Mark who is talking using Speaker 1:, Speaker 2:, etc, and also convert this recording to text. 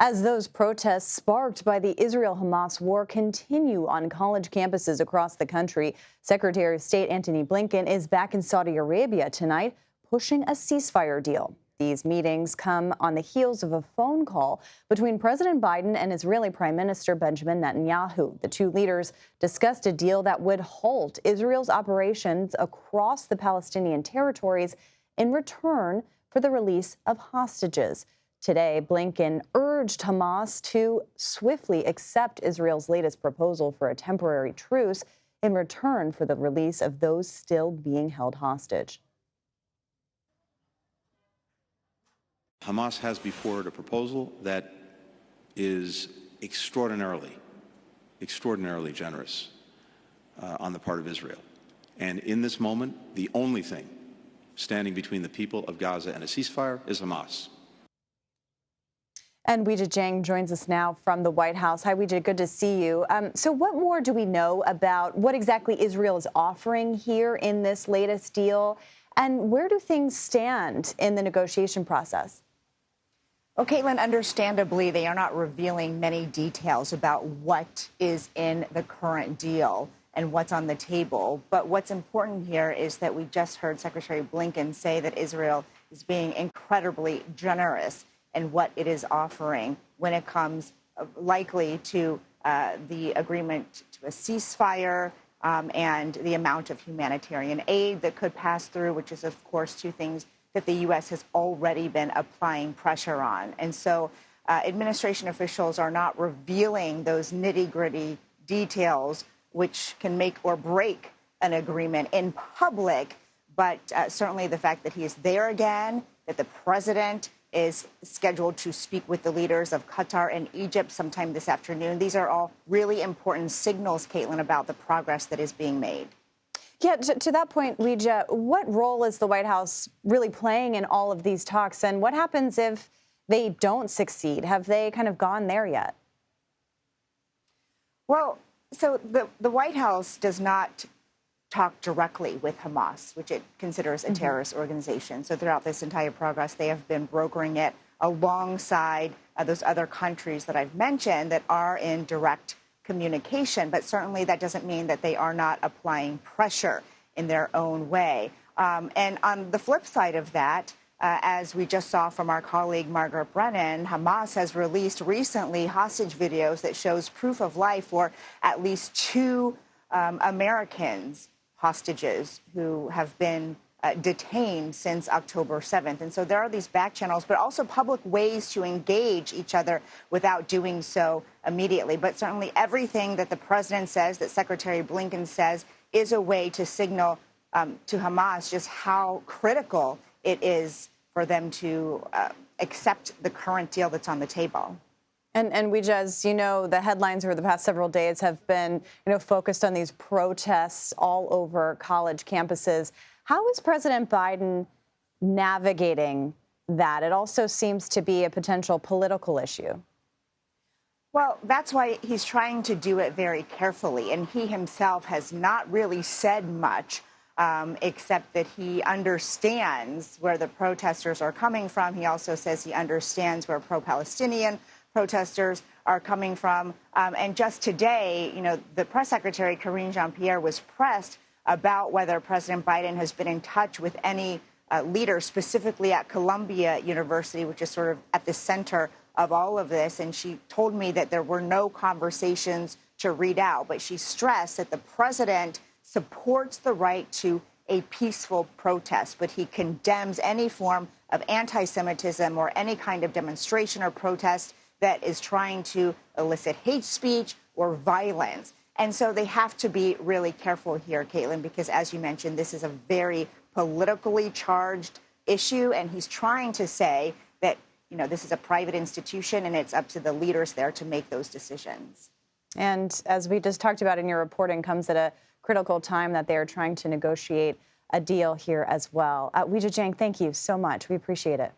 Speaker 1: As those protests sparked by the Israel-Hamas war continue on college campuses across the country, Secretary of State Antony Blinken is back in Saudi Arabia tonight, pushing a ceasefire deal. These meetings come on the heels of a phone call between President Biden and Israeli Prime Minister Benjamin Netanyahu. The two leaders discussed a deal that would halt Israel's operations across the Palestinian territories in return for the release of hostages. Today, Blinken urged Hamas to swiftly accept Israel's latest proposal for a temporary truce in return for the release of those still being held hostage.
Speaker 2: Hamas has before it a proposal that is extraordinarily generous on the part of Israel. And in this moment, the only thing standing between the people of Gaza and a ceasefire is Hamas.
Speaker 1: And Weijia Jiang joins us now from the White House. Hi, Weijia, good to see you. So what more do we know about what exactly Israel is offering here in this latest deal? And where do things stand in the negotiation process?
Speaker 3: Well, Caitlin, understandably, they are not revealing many details about what is in the current deal and what's on the table. But what's important here is that we just heard Secretary Blinken say that Israel is being incredibly generous in what it is offering when it comes likely to the agreement to a ceasefire and the amount of humanitarian aid that could pass through, which is, of course, two things that the U.S. has already been applying pressure on. And so administration officials are not revealing those nitty-gritty details which can make or break an agreement in public. But certainly the fact that he is there again, that the president is scheduled to speak with the leaders of Qatar and Egypt sometime this afternoon. These are all really important signals, Caitlin, about the progress that is being made.
Speaker 1: Yeah, to that point, Weijia, what role is the White House really playing in all of these talks? And what happens if they don't succeed? Have they kind of gone there yet?
Speaker 3: Well, so the White House does not talk directly with Hamas, which it considers a terrorist organization. So throughout this entire progress, they have been brokering it alongside those other countries that I've mentioned that are in direct communication. But certainly that doesn't mean that they are not applying pressure in their own way. And on the flip side of that, as we just saw from our colleague Margaret Brennan, Hamas has released recently hostage videos that shows proof of life for at least two Americans hostages who have been detained since October 7th. And so there are these back channels, but also public ways to engage each other without doing so immediately. But certainly everything that the president says, that Secretary Blinken says, is a way to signal to Hamas just how critical it is for them to accept the current deal that's on the table.
Speaker 1: And we just, the headlines over the past several days have been, focused on these protests all over college campuses. How is President Biden navigating that? It also seems to be a potential political issue.
Speaker 3: Well, that's why he's trying to do it very carefully. And he himself has not really said much, except that he understands where the protesters are coming from. He also says he understands where pro-Palestinian protesters are coming from. And just today, the press secretary, Karine Jean-Pierre, was pressed about whether President Biden has been in touch with any leaders, specifically at Columbia University, which is sort of at the center of all of this. And she told me that there were no conversations to read out. But she stressed that the president supports the right to a peaceful protest, but he condemns any form of anti-Semitism or any kind of demonstration or protest that is trying to elicit hate speech or violence. And so they have to be really careful here, Caitlin, because as you mentioned, this is a very politically charged issue. And he's trying to say that, this is a private institution and it's up to the leaders there to make those decisions.
Speaker 1: And as we just talked about in your reporting, comes at a critical time that they are trying to negotiate a deal here as well. Weijia Jiang, thank you so much. We appreciate it.